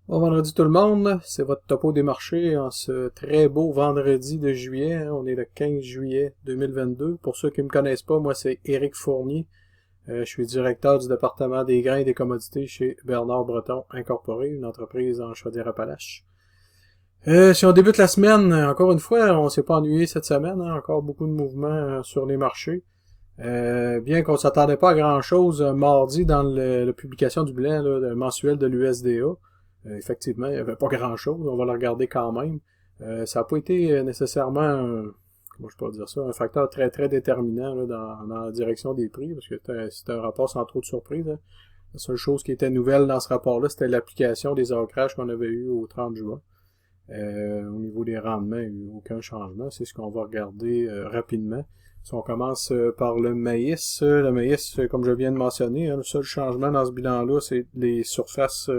Bon vendredi tout le monde, c'est votre topo des marchés en ce très beau vendredi de juillet, hein. On est le 15 juillet 2022. Pour ceux qui ne me connaissent pas, moi c'est Éric Fournier. Je suis directeur du département des grains et des commodités chez Bernard Breton Incorporé, une entreprise en Chaudière-Appalaches. Si on débute la semaine, encore une fois, on s'est pas ennuyé cette semaine, hein. Encore beaucoup de mouvements sur les marchés. Bien qu'on s'attendait pas à grand-chose mardi dans la publication du bilan là, mensuel de l'USDA. Effectivement, il n'y avait pas grand-chose, on va le regarder quand même. Ça n'a pas été nécessairement, comment je peux dire ça, un facteur très très déterminant là, dans la direction des prix, parce que c'était un rapport sans trop de surprises. Hein. La seule chose qui était nouvelle dans ce rapport-là, c'était l'application des ancrages qu'on avait eu au 30 juin. Au niveau des rendements, il n'y a eu aucun changement. C'est ce qu'on va regarder rapidement. Si on commence par le maïs, comme je viens de mentionner, hein, le seul changement dans ce bilan-là, c'est les surfaces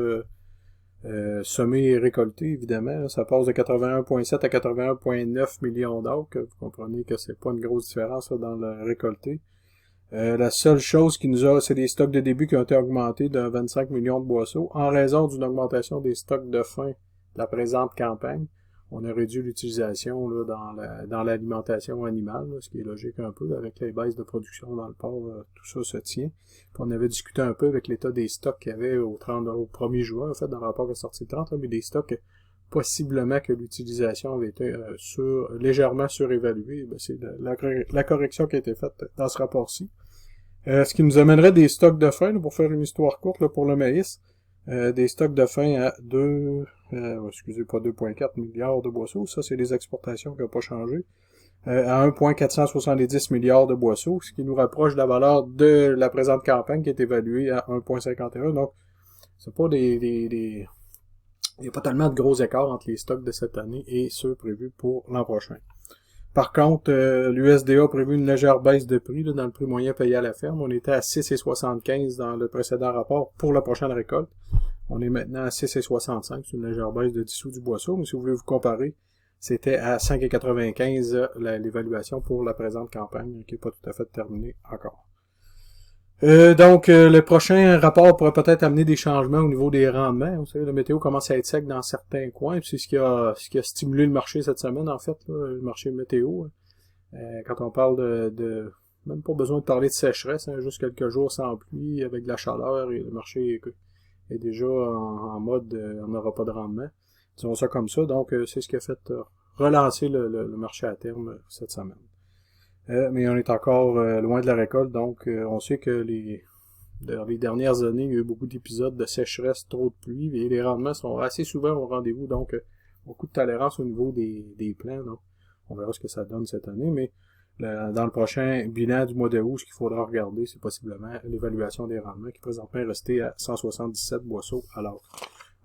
semées et récoltées, évidemment. Là, ça passe de 81,7 à 81,9 millions d'acres. Vous comprenez que c'est pas une grosse différence là, dans le récolté. La seule chose qui nous a, c'est les stocks de début qui ont été augmentés de 25 millions de boisseaux en raison d'une augmentation des stocks de fin de la présente campagne. On a réduit l'utilisation là, dans l'alimentation animale, là, ce qui est logique un peu, là, avec les baisses de production dans le porc, tout ça se tient. Puis on avait discuté un peu avec l'état des stocks qu'il y avait au 1er juin, en fait, dans le rapport qui est sorti le 30, là, mais des stocks possiblement que l'utilisation avait été légèrement surévaluée. Ben, c'est la correction qui a été faite dans ce rapport-ci. Ce qui nous amènerait des stocks de fin, là, pour faire une histoire courte là, pour le maïs. Des stocks de fin à 2,4 milliards de boisseaux. Ça, c'est les exportations qui n'ont pas changé. À 1,470 milliards de boisseaux, ce qui nous rapproche de la valeur de la présente campagne qui est évaluée à 1,51. Donc, c'est pas il n'y a pas tellement de gros écarts entre les stocks de cette année et ceux prévus pour l'an prochain. Par contre, l'USDA a prévu une légère baisse de prix là, dans le prix moyen payé à la ferme. On était à 6,75 dans le précédent rapport pour la prochaine récolte. On est maintenant à 6,65. C'est une légère baisse de 10 sous du boisseau. Mais si vous voulez vous comparer, c'était à 5,95 l'évaluation pour la présente campagne, qui n'est pas tout à fait terminée encore. Le prochain rapport pourrait peut-être amener des changements au niveau des rendements. Vous savez, la météo commence à être sec dans certains coins, puis c'est ce qui a stimulé le marché cette semaine, en fait, là, le marché météo. Quand on parle même pas besoin de parler de sécheresse, hein, juste quelques jours sans pluie, avec de la chaleur, et le marché est déjà en mode on n'aura pas de rendement. Disons ça comme ça, donc c'est ce qui a fait relancer le marché à terme cette semaine. Mais on est encore loin de la récolte, donc on sait que dans les dernières années, il y a eu beaucoup d'épisodes de sécheresse, trop de pluie, et les rendements sont assez souvent au rendez-vous, donc beaucoup de tolérance au niveau des plants. Donc, on verra ce que ça donne cette année, mais dans le prochain bilan du mois d'août, ce qu'il faudra regarder, c'est possiblement l'évaluation des rendements, qui présentement est resté à 177 boisseaux à l'heure.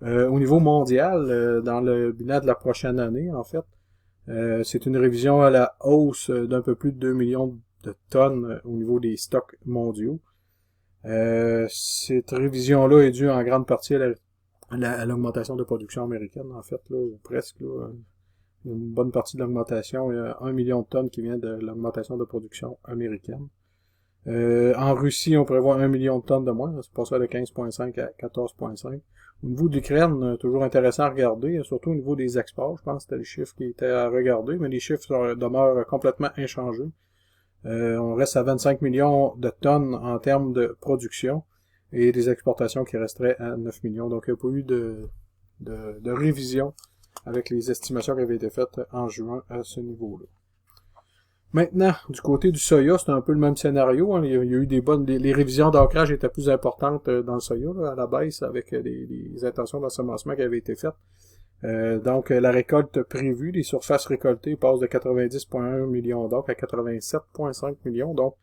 Au niveau mondial, dans le bilan de la prochaine année, en fait, c'est une révision à la hausse d'un peu plus de 2 millions de tonnes au niveau des stocks mondiaux. Cette révision-là est due en grande partie à l'augmentation de production américaine, en fait, là, ou presque. Là, une bonne partie de l'augmentation, il y a 1 million de tonnes qui vient de l'augmentation de production américaine. En Russie, on prévoit 1 million de tonnes de moins. C'est passé de 15,5 à 14,5. Au niveau de l'Ukraine, toujours intéressant à regarder, surtout au niveau des exports. Je pense que c'était les chiffres qui étaient à regarder, mais les chiffres demeurent complètement inchangés. On reste à 25 millions de tonnes en termes de production et des exportations qui resteraient à 9 millions. Donc, il n'y a pas eu de révision avec les estimations qui avaient été faites en juin à ce niveau-là. Maintenant, du côté du soya, c'est un peu le même scénario. Hein. Il y a eu les révisions d'ancrage étaient plus importantes dans le soya, là, à la baisse, avec les intentions d'ensemencement qui avaient été faites. Donc, la récolte prévue, les surfaces récoltées passent de 90,1 millions d'acres à 87,5 millions. Donc,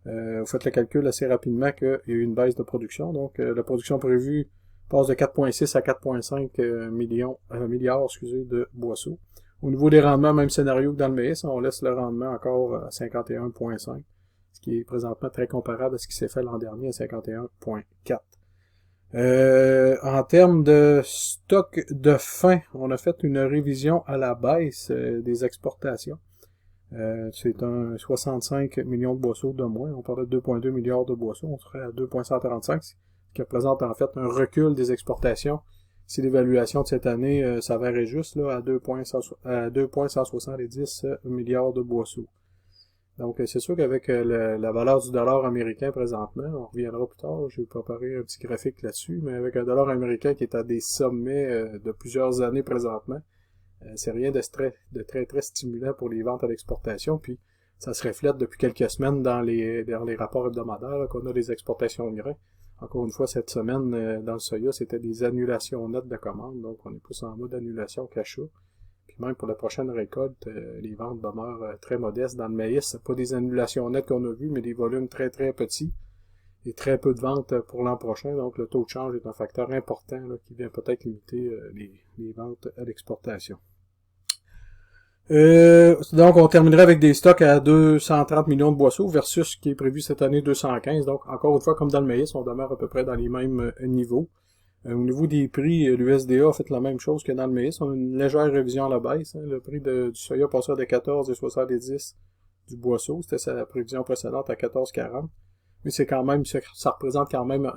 vous faites le calcul assez rapidement qu'il y a eu une baisse de production. Donc, la production prévue passe de 4,6 à 4,5 milliards de boisseaux. Au niveau des rendements, même scénario que dans le maïs, on laisse le rendement encore à 51,5, ce qui est présentement très comparable à ce qui s'est fait l'an dernier à 51,4. En termes de stock de fin, on a fait une révision à la baisse des exportations. C'est un 65 millions de boisseaux de moins. On parlait de 2,2 milliards de boisseaux. On serait à 2,135, ce qui représente en fait un recul des exportations si l'évaluation de cette année s'avérait juste là, à 2,170 milliards de boisseaux. Donc, c'est sûr qu'avec la valeur du dollar américain présentement, on reviendra plus tard, j'ai préparé un petit graphique là-dessus, mais avec un dollar américain qui est à des sommets de plusieurs années présentement, c'est rien de très, très stimulant pour les ventes à l'exportation, puis ça se reflète depuis quelques semaines dans les rapports hebdomadaires qu'on a des exportations de grains. Encore une fois, cette semaine, dans le soya, c'était des annulations nettes de commandes, donc on est plus en mode annulation qu'achat. Puis même pour la prochaine récolte, les ventes demeurent très modestes. Dans le maïs, c'est pas des annulations nettes qu'on a vues, mais des volumes très très petits et très peu de ventes pour l'an prochain. Donc le taux de change est un facteur important là, qui vient peut-être limiter les ventes à l'exportation. Donc on terminerait avec des stocks à 230 millions de boisseaux versus ce qui est prévu cette année 215. Donc encore une fois, comme dans le maïs, on demeure à peu près dans les mêmes niveaux. Au niveau des prix, l'USDA a fait la même chose que dans le maïs. On a une légère révision à la baisse. Hein. Le prix du soya passera de 14,70 du boisseau. C'était sa prévision précédente à 14,40. Mais c'est quand même, ça représente quand même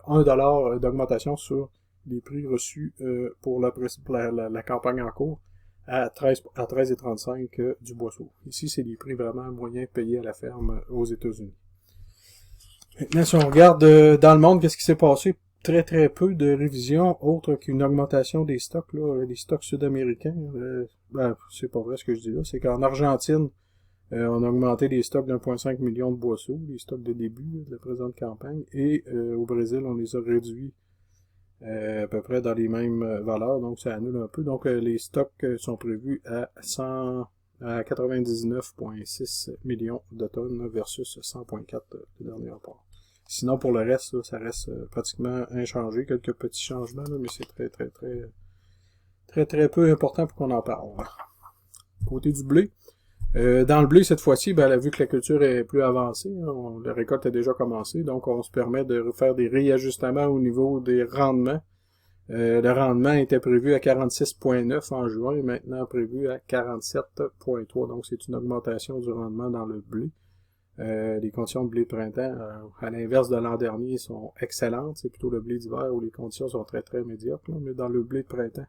$1 d'augmentation sur les prix reçus pour la campagne en cours à 13,35 du boisseau. Ici, c'est les prix vraiment moyens payés à la ferme aux États-Unis. Maintenant, si on regarde dans le monde, qu'est-ce qui s'est passé? Très très peu de révisions autres qu'une augmentation des stocks, là, les stocks sud-américains. C'est pas vrai ce que je dis là, c'est qu'en Argentine, on a augmenté les stocks d'1,5 million de boisseaux, les stocks de début de la présente campagne, et au Brésil, on les a réduits à peu près dans les mêmes valeurs, donc ça annule un peu. Donc les stocks sont prévus à 99,6 millions de tonnes versus 100,4 le dernier rapport. Sinon, pour le reste, là, ça reste pratiquement inchangé. Quelques petits changements, là, mais c'est très peu important pour qu'on en parle. Côté du blé. Dans le blé, cette fois-ci, vu que la culture est plus avancée, hein, la récolte a déjà commencé, donc on se permet de faire des réajustements au niveau des rendements. Le rendement était prévu à 46,9 en juin, et maintenant prévu à 47,3. Donc, c'est une augmentation du rendement dans le blé. Les conditions de blé de printemps, à l'inverse de l'an dernier, sont excellentes. C'est plutôt le blé d'hiver où les conditions sont très très médiocres. Là. Mais dans le blé de printemps,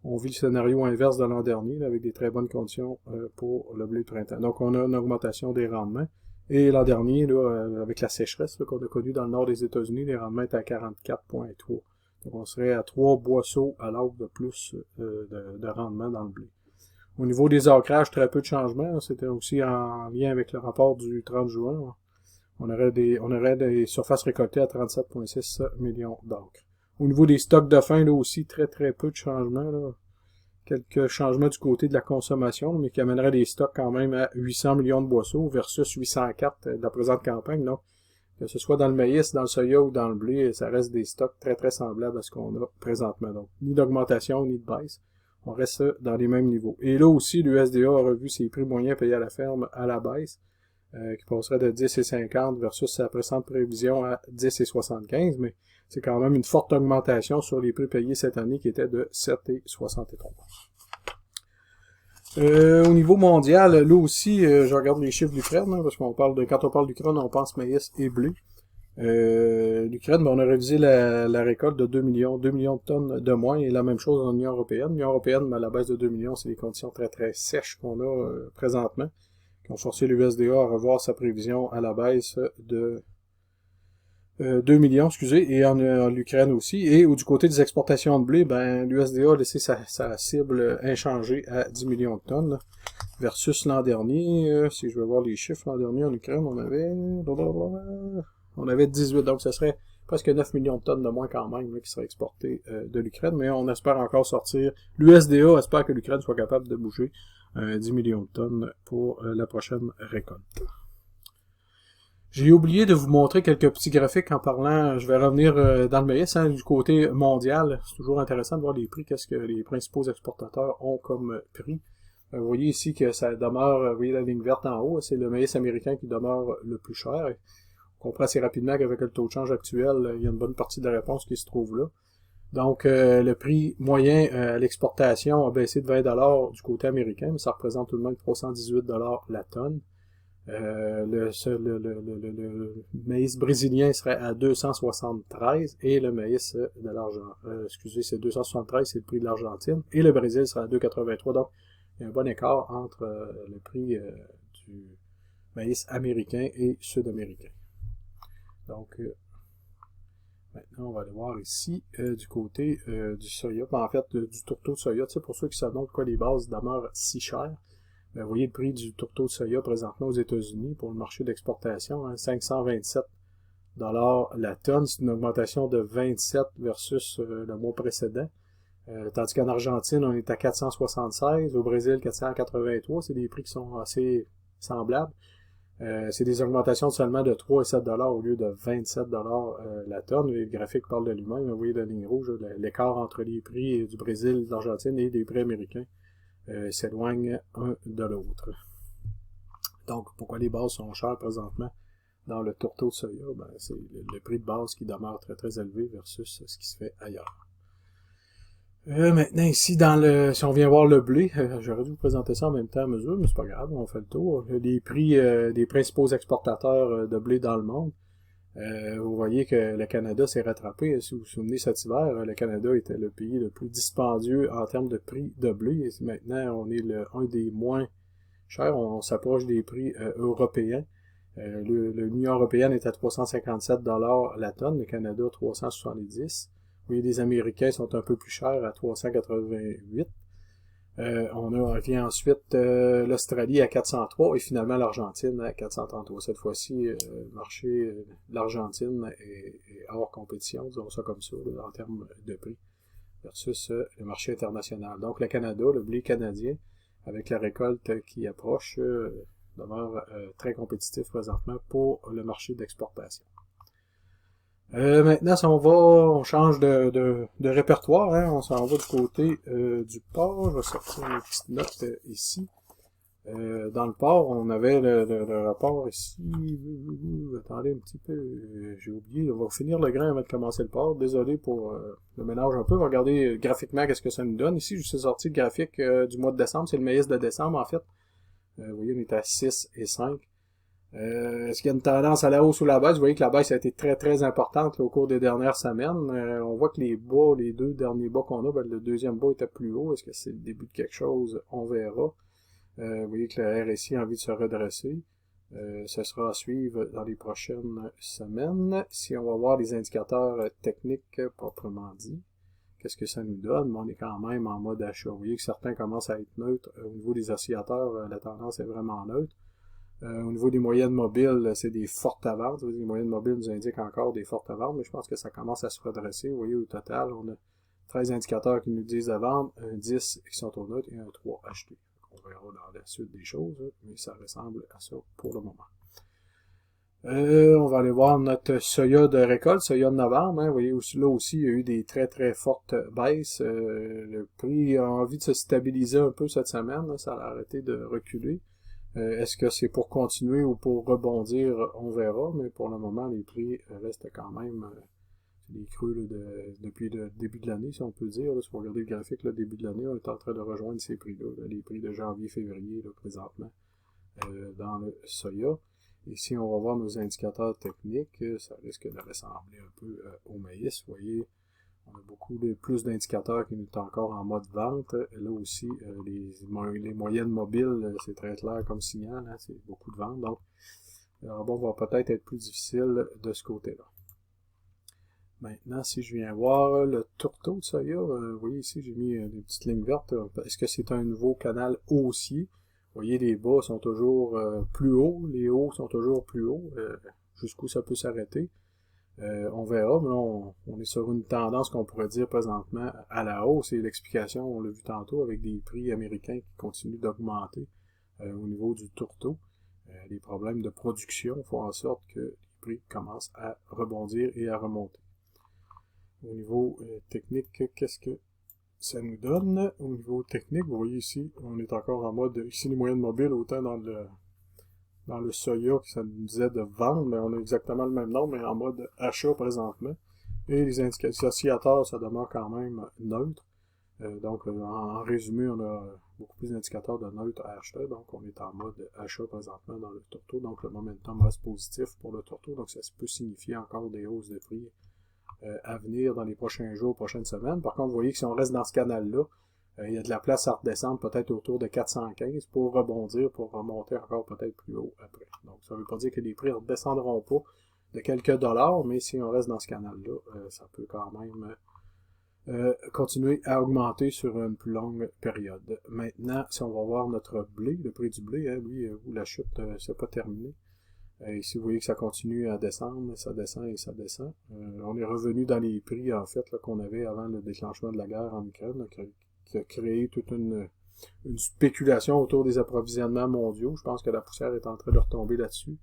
on vit le scénario inverse de l'an dernier, là, avec des très bonnes conditions pour le blé de printemps. Donc on a une augmentation des rendements. Et l'an dernier, là, avec la sécheresse qu'on a connue dans le nord des États-Unis, les rendements étaient à 44,3. Donc on serait à 3 boisseaux à l'autre de plus de rendement dans le blé. Au niveau des ancrages, très peu de changements. C'était aussi en lien avec le rapport du 30 juin. On aurait des surfaces récoltées à 37,6 millions d'acres. Au niveau des stocks de fin, là aussi, très peu de changements. Là. Quelques changements du côté de la consommation, mais qui amèneraient des stocks quand même à 800 millions de boisseaux versus 804 de la présente campagne. Donc, que ce soit dans le maïs, dans le soya ou dans le blé, ça reste des stocks très semblables à ce qu'on a présentement. Donc, ni d'augmentation, ni de baisse. On reste dans les mêmes niveaux. Et là aussi, l'USDA a revu ses prix moyens payés à la ferme à la baisse, qui passerait de 10,50 versus sa précédente prévision à 10,75, mais c'est quand même une forte augmentation sur les prix payés cette année qui était de 7,63. Au niveau mondial, là aussi, je regarde les chiffres d'Ukraine, hein, parce qu'on parle quand on parle d'Ukraine, on pense maïs et blé. L'Ukraine, on a révisé la récolte de 2 millions de tonnes de moins, et la même chose en Union européenne. L'Union européenne, à la baisse de 2 millions, c'est les conditions très sèches qu'on a présentement, qui ont forcé l'USDA à revoir sa prévision à la baisse de 2 millions, et en Ukraine aussi. Et du côté des exportations de blé, l'USDA a laissé sa cible inchangée à 10 millions de tonnes, versus l'an dernier. Si je veux voir les chiffres, l'an dernier en Ukraine, on avait 18, donc ce serait presque 9 millions de tonnes de moins quand même là, qui seraient exportées de l'Ukraine, mais on espère encore sortir. L'USDA espère que l'Ukraine soit capable de bouger 10 millions de tonnes pour la prochaine récolte. J'ai oublié de vous montrer quelques petits graphiques en parlant, je vais revenir dans le maïs, du côté mondial. C'est toujours intéressant de voir les prix, qu'est-ce que les principaux exportateurs ont comme prix. Vous voyez ici que ça demeure, vous voyez la ligne verte en haut, c'est le maïs américain qui demeure le plus cher. On comprend assez rapidement qu'avec le taux de change actuel, il y a une bonne partie de la réponse qui se trouve là. Donc, le prix moyen à l'exportation a baissé de 20$ du côté américain, mais ça représente tout de même 318$ la tonne. Le maïs brésilien serait à 273 et le maïs de l'Argentine, excusez, c'est 273, c'est le prix de l'Argentine, et le Brésil serait à 2,83. Donc, il y a un bon écart entre le prix du maïs américain et sud-américain. Donc, maintenant, on va aller voir ici du côté du soya, en fait, du tourteau de soya. Tu sais, pour ceux qui se demandent pourquoi les bases demeurent si chères, vous voyez le prix du tourteau de soya présentement aux États-Unis pour le marché d'exportation, hein, 527 la tonne. C'est une augmentation de 27 versus le mois précédent. Tandis qu'en Argentine, on est à 476, au Brésil 483. C'est des prix qui sont assez semblables. C'est des augmentations de seulement de 3 et 7 au lieu de 27 la tonne. Et le graphique parle de lui-même. Vous voyez la ligne rouge, l'écart entre les prix du Brésil, de l'Argentine et les prix américains s'éloignent un de l'autre. Donc, pourquoi les bases sont chères présentement dans le tourteau de soya? Ben, c'est le prix de base qui demeure très très élevé versus ce qui se fait ailleurs. Maintenant ici, si on vient voir le blé, j'aurais dû vous présenter ça en même temps à mesure, mais c'est pas grave, on fait le tour. Les prix des principaux exportateurs de blé dans le monde. Vous voyez que le Canada s'est rattrapé. Si vous vous souvenez, cet hiver, le Canada était le pays le plus dispendieux en termes de prix de blé. Et maintenant, on est un des moins chers. On s'approche des prix européens. L'Union européenne est à 357 la tonne, le Canada 370. Vous voyez, les Américains sont un peu plus chers à 388. Vient ensuite l'Australie à 403 et finalement l'Argentine à 433. Cette fois-ci, le marché de l'Argentine est hors compétition, disons ça comme ça, là, en termes de prix, versus le marché international. Donc le Canada, le blé canadien, avec la récolte qui approche, demeure très compétitif présentement pour le marché d'exportation. Maintenant, si on change de répertoire, hein, on s'en va du côté du port. Je vais sortir une petite note ici. Dans le port, on avait le rapport ici. Attendez un petit peu, j'ai oublié. On va finir le grain avant de commencer le port. Désolé pour le ménage un peu. On va regarder graphiquement qu'est-ce que ça nous donne. Ici, je suis sorti le graphique du mois de décembre. C'est le maïs de décembre, en fait. Vous voyez, on est à 6 et 5. Est-ce qu'il y a une tendance à la hausse ou la baisse? Vous voyez que la baisse a été très très importante là, au cours des dernières semaines. On voit que les deux derniers bas qu'on a, le deuxième bas était plus haut. Est-ce que c'est le début de quelque chose? On verra. Vous voyez que le RSI a envie de se redresser. Ce sera à suivre dans les prochaines semaines. Si on va voir les indicateurs techniques proprement dit, qu'est-ce que ça nous donne? On est quand même en mode achat. Vous voyez que certains commencent à être neutres. Au niveau des oscillateurs, la tendance est vraiment neutre. Au niveau des moyennes mobiles, c'est des fortes ventes. Les moyennes mobiles nous indiquent encore des fortes ventes, mais je pense que ça commence à se redresser. Vous voyez, au total, on a 13 indicateurs qui nous disent de vendre, un 10 qui sont au neutre et un 3 acheté. On verra dans la suite des choses, mais ça ressemble à ça pour le moment. On va aller voir notre soya de récolte, soya de novembre. Hein. Vous voyez, là aussi, il y a eu des très très fortes baisses. Le prix a envie de se stabiliser un peu cette semaine. Là. Ça a arrêté de reculer. Est-ce que c'est pour continuer ou pour rebondir? On verra, mais pour le moment, les prix restent quand même des creux depuis le début de l'année, si on peut dire. Là, si vous regardez le graphique, le début de l'année, on est en train de rejoindre ces prix-là, les prix de janvier-février présentement dans le soya. Et si on va voir nos indicateurs techniques, ça risque de ressembler un peu au maïs. Vous voyez, on a beaucoup plus d'indicateurs qui sont encore en mode vente. Là aussi, les moyennes mobiles, c'est très clair comme signal. Hein, c'est beaucoup de ventes. Donc, le rebond va peut-être être plus difficile de ce côté-là. Maintenant, si je viens voir le tourteau de soya, vous voyez ici, j'ai mis des petites lignes vertes. Est-ce que c'est un nouveau canal haussier? Vous voyez, les bas sont toujours plus hauts, les hauts sont toujours plus hauts. Jusqu'où ça peut s'arrêter? On verra, mais là, on est sur une tendance qu'on pourrait dire présentement à la hausse, et l'explication, on l'a vu tantôt, avec des prix américains qui continuent d'augmenter au niveau du tourteau. Les problèmes de production font en sorte que les prix commencent à rebondir et à remonter. Au niveau technique, qu'est-ce que ça nous donne? Au niveau technique, vous voyez ici, on est encore en mode, ici les moyennes mobiles, autant dans le soya que ça nous disait de vendre, mais on a exactement le même nombre, mais en mode achat présentement. Et les oscillateurs, ça demeure quand même neutre. Donc, en résumé, on a beaucoup plus d'indicateurs de neutre à acheter. Donc, on est en mode achat présentement dans le tourteau. Donc, le momentum reste positif pour le tourteau. Donc, ça peut signifier encore des hausses de prix à venir dans les prochains jours, prochaines semaines. Par contre, vous voyez que si on reste dans ce canal-là, il y a de la place à redescendre peut-être autour de 415 pour rebondir, pour remonter encore peut-être plus haut après. Donc, ça ne veut pas dire que les prix ne redescendront pas de quelques dollars, mais si on reste dans ce canal-là, ça peut quand même continuer à augmenter sur une plus longue période. Maintenant, si on va voir notre blé, le prix du blé, lui, où la chute c'est pas terminée. Ici, vous voyez que ça continue à descendre, ça descend et ça descend. On est revenu dans les prix, en fait, qu'on avait avant le déclenchement de la guerre en Ukraine, là, qui a créé toute une spéculation autour des approvisionnements mondiaux. Je pense que la poussière est en train de retomber là-dessus.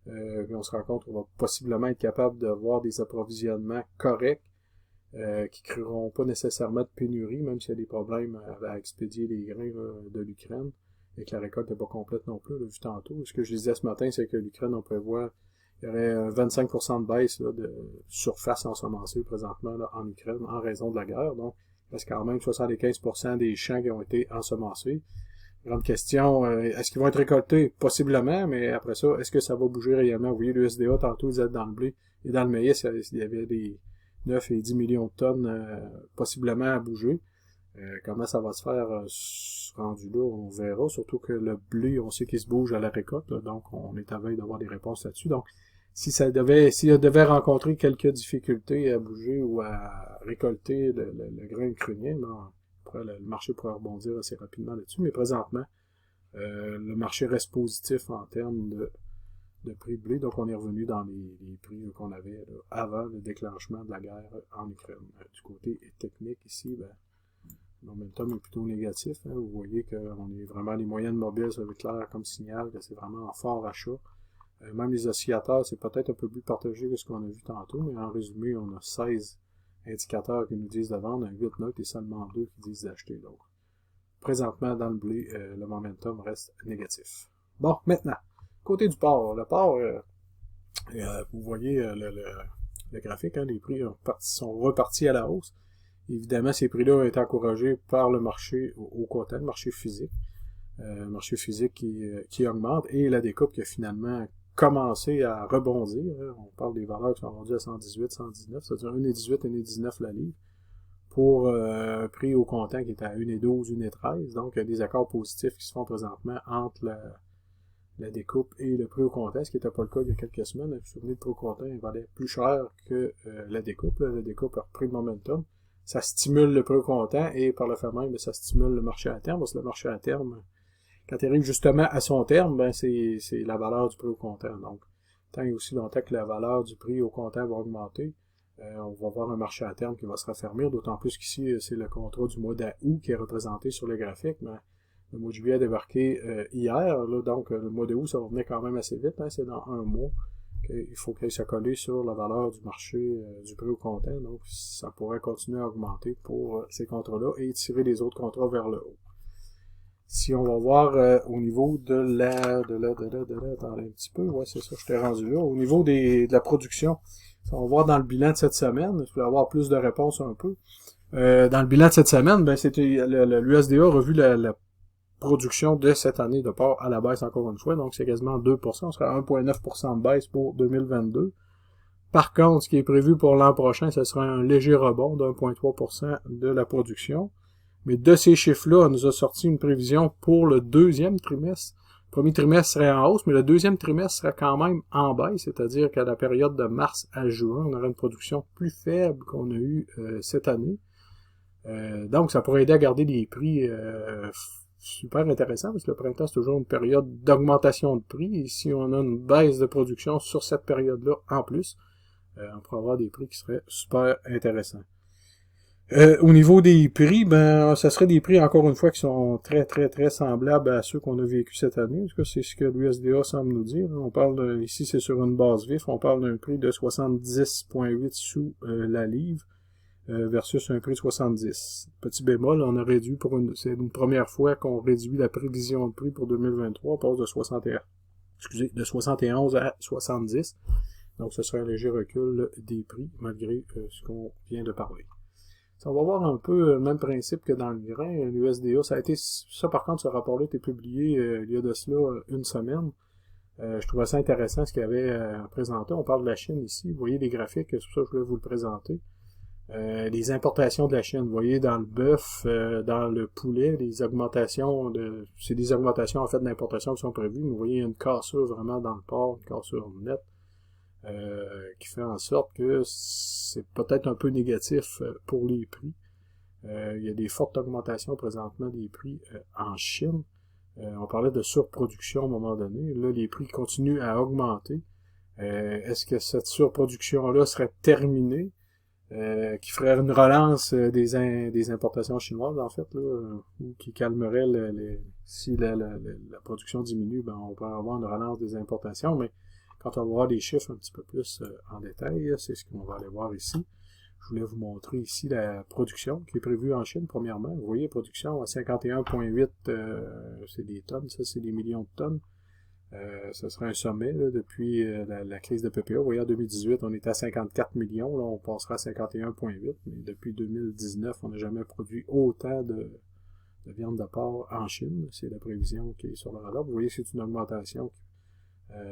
Puis on se rend compte qu'on va possiblement être capable d'avoir des approvisionnements corrects qui ne créeront pas nécessairement de pénurie, même s'il y a des problèmes à expédier les grains de l'Ukraine et que la récolte n'est pas complète non plus, on l'a vu tantôt. Ce que je disais ce matin, c'est que l'Ukraine, on prévoit, il y aurait 25% de baisse là, de surface ensemencée présentement là, en Ukraine en raison de la guerre. Donc, il reste quand même 75% des champs qui ont été ensemencés. Grande question, est-ce qu'ils vont être récoltés? Possiblement, mais après ça, est-ce que ça va bouger réellement? Vous voyez, le SDA, tantôt, ils disait dans le blé et dans le maïs, il y avait des 9 et 10 millions de tonnes possiblement à bouger. Comment ça va se faire rendu là, on verra. Surtout que le blé, on sait qu'il se bouge à la récolte, là, donc on est à veille d'avoir des réponses là-dessus. Donc, s'il devait rencontrer quelques difficultés à bouger ou à récolter le grain ukrainien, le marché pourrait rebondir assez rapidement là-dessus. Mais présentement, le marché reste positif en termes de prix de blé. Donc, on est revenu dans les prix qu'on avait là, avant le déclenchement de la guerre en Ukraine. Du côté technique, ici, le momentum est plutôt négatif. Hein. Vous voyez qu'on est vraiment, les moyennes mobiles, ça veut clair comme signal que c'est vraiment en fort achat. Même les oscillateurs, c'est peut-être un peu plus partagé que ce qu'on a vu tantôt, mais en résumé, on a 16 indicateurs qui nous disent de vendre, un 8 notes et seulement 2 qui disent d'acheter. Donc, présentement, dans le blé, le momentum reste négatif. Bon, maintenant, côté du porc. Le porc, vous voyez le graphique, hein, les prix sont repartis à la hausse. Évidemment, ces prix-là ont été encouragés par le marché au comptant, le marché physique. Marché physique qui augmente et la découpe qui a finalement commencé à rebondir. Hein. On parle des valeurs qui sont rendues à 118, 119, c'est-à-dire 1,18, 1,19 la livre, pour un prix au comptant qui est à 1,12, 1,13. Donc, il y a des accords positifs qui se font présentement entre la découpe et le prix au comptant, ce qui n'était pas le cas il y a quelques semaines. Vous vous souvenez, le prix au comptant il valait plus cher que la découpe. Là. La découpe a repris le momentum. Ça stimule le prix au comptant et par le fait même, ça stimule le marché à terme. Parce que le marché à terme, quand il arrive justement à son terme, c'est la valeur du prix au comptant. Donc, tant et aussi longtemps que la valeur du prix au comptant va augmenter, on va voir un marché à terme qui va se raffermir, d'autant plus qu'ici, c'est le contrat du mois d'août qui est représenté sur le graphique, mais le mois de juillet a débarqué hier, là, donc le mois d'août, ça va venir quand même assez vite, hein, c'est dans un mois qu'il faut qu'il se coller sur la valeur du marché du prix au comptant, donc ça pourrait continuer à augmenter pour ces contrats-là et tirer les autres contrats vers le haut. Si on va voir au niveau attendez un petit peu, ouais, c'est ça, je t'ai rendu là. Au niveau de la production, on va voir dans le bilan de cette semaine, je vais avoir plus de réponses un peu. Dans le bilan de cette semaine, c'était l'USDA a revu la production de cette année de porc à la baisse encore une fois, donc c'est quasiment 2%, on serait à 1,9% de baisse pour 2022. Par contre, ce qui est prévu pour l'an prochain, ce sera un léger rebond de 1,3% de la production. Mais de ces chiffres-là, on nous a sorti une prévision pour le deuxième trimestre. Le premier trimestre serait en hausse, mais le deuxième trimestre serait quand même en baisse, c'est-à-dire qu'à la période de mars à juin, on aurait une production plus faible qu'on a eue cette année. Donc, ça pourrait aider à garder des prix super intéressants, parce que le printemps, c'est toujours une période d'augmentation de prix, et si on a une baisse de production sur cette période-là en plus, on pourrait avoir des prix qui seraient super intéressants. Au niveau des prix, ça serait des prix, encore une fois, qui sont très, très, très semblables à ceux qu'on a vécu cette année. En tout cas, c'est ce que l'USDA semble nous dire. On parle, ici, c'est sur une base vif, on parle d'un prix de 70,8 sous la livre versus un prix de 70. Petit bémol, on a réduit c'est une première fois qu'on réduit la prévision de prix pour 2023, on passe de 71 à 70. Donc, ce serait un léger recul des prix, malgré ce qu'on vient de parler. On va voir un peu le même principe que dans le grain, l'USDA. Ça par contre, ce rapport-là a été publié il y a de cela une semaine. Je trouvais ça intéressant ce qu'il y avait présenté. On parle de la Chine ici. Vous voyez les graphiques, c'est pour ça que je voulais vous le présenter. Les importations de la Chine. Vous voyez dans le bœuf, dans le poulet, c'est des augmentations en fait d'importation qui sont prévues. Mais vous voyez, il y a une cassure vraiment dans le porc, une cassure nette, qui fait en sorte que c'est peut-être un peu négatif pour les prix. Il y a des fortes augmentations présentement des prix en Chine. On parlait de surproduction à un moment donné. Là, les prix continuent à augmenter. Est-ce que cette surproduction-là serait terminée? Qui ferait une relance des importations chinoises, en fait, là, ou qui calmerait si la production diminue, ben on peut avoir une relance des importations, mais quand on va voir les chiffres un petit peu plus en détail, c'est ce qu'on va aller voir ici. Je voulais vous montrer ici la production qui est prévue en Chine, premièrement. Vous voyez, production à 51,8, c'est des tonnes, ça c'est des millions de tonnes. Ce serait un sommet là, depuis la crise de PPA. Vous voyez, en 2018, on était à 54 millions. Là, on passera à 51,8. Mais depuis 2019, on n'a jamais produit autant de viande de porc en Chine. C'est la prévision qui est sur le radar. Vous voyez que c'est une augmentation.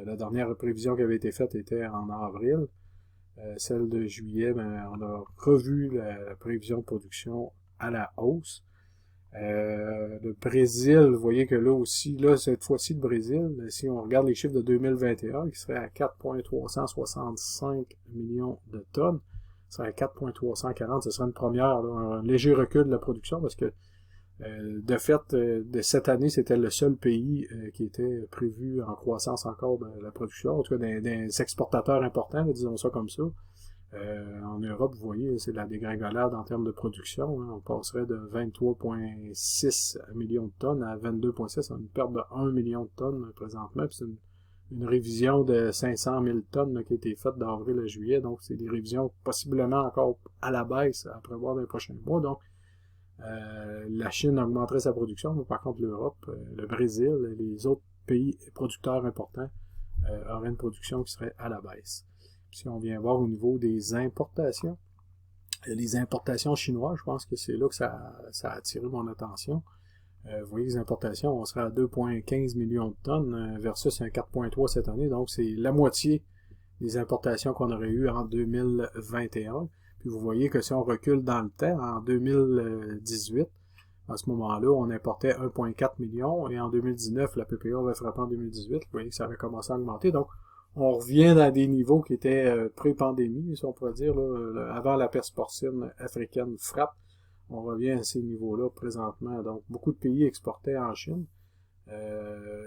La dernière prévision qui avait été faite était en avril. Celle de juillet, ben, on a revu la prévision de production à la hausse. Le Brésil, vous voyez que là aussi, là, cette fois-ci, le Brésil, si on regarde les chiffres de 2021, qui serait à 4,365 millions de tonnes, ce serait à 4,340, ce serait une première, là, un léger recul de la production, parce que, de fait, de cette année, c'était le seul pays qui était prévu en croissance encore de la production, en tout cas des exportateurs importants, là, disons ça comme ça. En Europe, vous voyez, c'est la dégringolade en termes de production. Hein. On passerait de 23,6 millions de tonnes à 22,6, une perte de 1 million de tonnes présentement. Puis c'est une révision de 500 000 tonnes là, qui a été faite d'avril à juillet. Donc, c'est des révisions possiblement encore à la baisse à prévoir dans les prochains mois. Donc, la Chine augmenterait sa production, mais par contre, l'Europe, le Brésil et les autres pays producteurs importants auraient une production qui serait à la baisse. Si on vient voir au niveau des importations, les importations chinoises, je pense que c'est là que ça a attiré mon attention. Vous voyez, les importations, on serait à 2,15 millions de tonnes versus un 4,3 cette année. Donc, c'est la moitié des importations qu'on aurait eues en 2021. Puis vous voyez que si on recule dans le temps, en 2018, à ce moment-là, on importait 1,4 million et en 2019, la PPA avait frappé en 2018. Vous voyez que ça avait commencé à augmenter. Donc, on revient dans des niveaux qui étaient pré-pandémie, si on pourrait dire, là, avant la peste porcine africaine frappe. On revient à ces niveaux-là présentement. Donc, beaucoup de pays exportaient en Chine.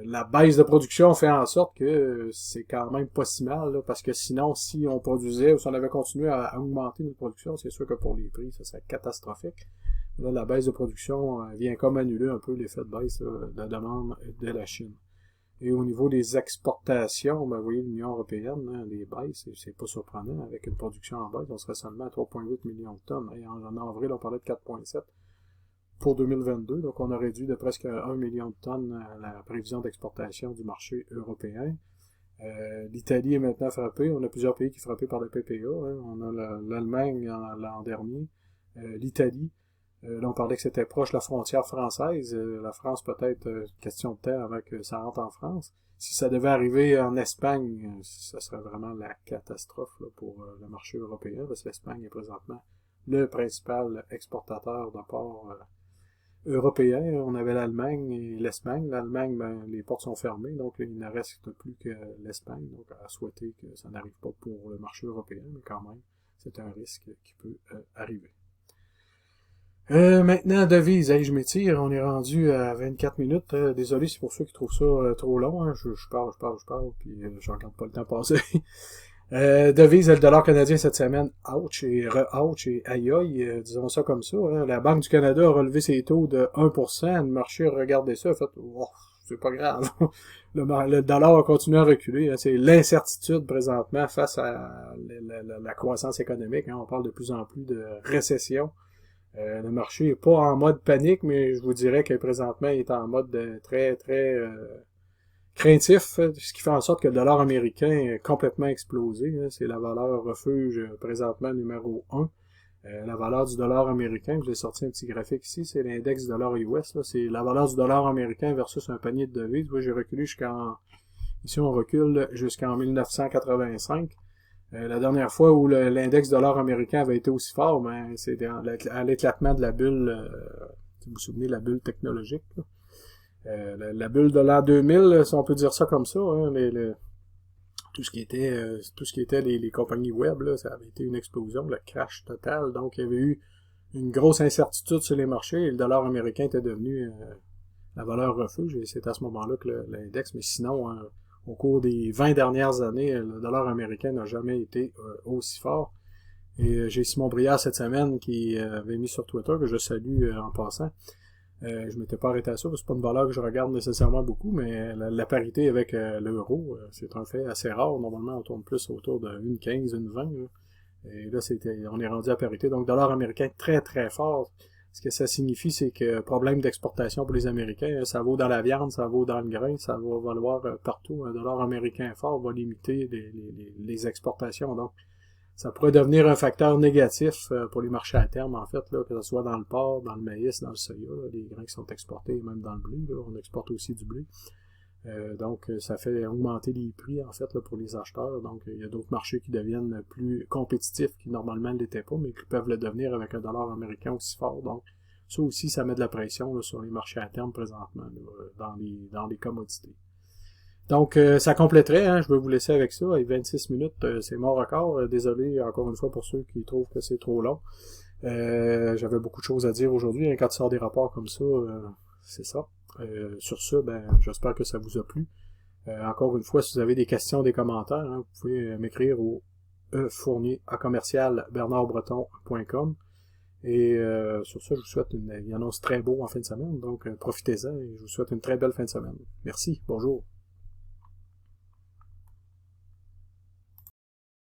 La baisse de production fait en sorte que c'est quand même pas si mal, là, parce que sinon, si on produisait ou si on avait continué à augmenter notre production, c'est sûr que pour les prix, ça serait catastrophique. Là, la baisse de production vient comme annuler un peu l'effet de baisse de la demande de la Chine. Et au niveau des exportations, ben, vous voyez l'Union européenne, hein, les baisses, c'est pas surprenant, avec une production en baisse, on serait seulement à 3,8 millions de tonnes. Et en avril, on parlait de 4,7 pour 2022, donc on a réduit de presque 1 million de tonnes la prévision d'exportation du marché européen. L'Italie est maintenant frappée, on a plusieurs pays qui sont frappés par le PPA, hein. On a l'Allemagne l'an dernier, l'Italie. Là, on parlait que c'était proche de la frontière française. La France, peut-être, question de temps avant que ça rentre en France. Si ça devait arriver en Espagne, ça serait vraiment la catastrophe là, pour le marché européen, parce que l'Espagne est présentement le principal exportateur de porc européen. On avait l'Allemagne et l'Espagne. L'Allemagne, ben, les portes sont fermées, donc il ne reste plus que l'Espagne. Donc, à souhaiter que ça n'arrive pas pour le marché européen, mais quand même, c'est un risque qui peut arriver. Maintenant, devise, je m'étire, on est rendu à 24 minutes. Désolé, c'est pour ceux qui trouvent ça trop long. Hein. Je parle, puis je regarde pas le temps passer. Devise, le dollar canadien cette semaine, ouch et re-ouch et aïe aïe, disons ça comme ça. Hein. La Banque du Canada a relevé ses taux de 1%. Le marché a regardé ça, a fait, oh, c'est pas grave. Le dollar a continué à reculer. Hein. C'est l'incertitude présentement face à la croissance économique. Hein. On parle de plus en plus de récession. Le marché est pas en mode panique, mais je vous dirais que présentement, il est en mode très, très craintif, ce qui fait en sorte que le dollar américain est complètement explosé. Hein, c'est la valeur refuge présentement numéro 1. La valeur du dollar américain, je vous ai sorti un petit graphique ici, c'est l'index du dollar US, là, c'est la valeur du dollar américain versus un panier de devises. Moi, j'ai reculé ici on recule jusqu'en 1985. La dernière fois où l'index dollar américain avait été aussi fort, ben, c'est à l'éclatement de la bulle, si vous vous souvenez, la bulle technologique. La bulle de l'an 2000, si on peut dire ça comme ça, hein, tout ce qui était les compagnies web, là, ça avait été une explosion, le crash total. Donc, il y avait eu une grosse incertitude sur les marchés et le dollar américain était devenu la valeur refuge. Et c'est à ce moment-là que l'index, mais sinon, au cours des 20 dernières années, le dollar américain n'a jamais été aussi fort. Et j'ai Simon Briard cette semaine qui avait mis sur Twitter, que je salue en passant. Je m'étais pas arrêté à ça, parce que c'est pas une valeur que je regarde nécessairement beaucoup, mais la parité avec l'euro, c'est un fait assez rare. Normalement, on tourne plus autour de 1,15, 1,20. Là. Et là, on est rendu à parité. Donc, dollar américain très, très fort. Ce que ça signifie, c'est que problème d'exportation pour les Américains, ça vaut dans la viande, ça vaut dans le grain, ça va valoir partout. Un dollar américain fort va limiter les exportations. Donc, ça pourrait devenir un facteur négatif pour les marchés à terme, en fait, là, que ce soit dans le porc, dans le maïs, dans le soya, là, les grains qui sont exportés, même dans le blé, là, on exporte aussi du blé. Donc, ça fait augmenter les prix, en fait, là, pour les acheteurs. Donc, il y a d'autres marchés qui deviennent plus compétitifs, qui normalement ne l'étaient pas, mais qui peuvent le devenir avec un dollar américain aussi fort. Donc, ça aussi, ça met de la pression là, sur les marchés à terme présentement, là, dans les commodités. Donc, ça compléterait, hein, je vais vous laisser avec ça. Et 26 minutes, c'est mon record. Désolé encore une fois pour ceux qui trouvent que c'est trop long. J'avais beaucoup de choses à dire aujourd'hui. Hein, quand tu sors des rapports comme ça, c'est ça. Sur ce, ben, j'espère que ça vous a plu. Encore une fois, si vous avez des questions, des commentaires, hein, vous pouvez m'écrire au fournier@bernardbreton.com. Et sur ça, je vous souhaite il annonce très beau en fin de semaine, donc profitez-en et je vous souhaite une très belle fin de semaine. Merci, bonjour.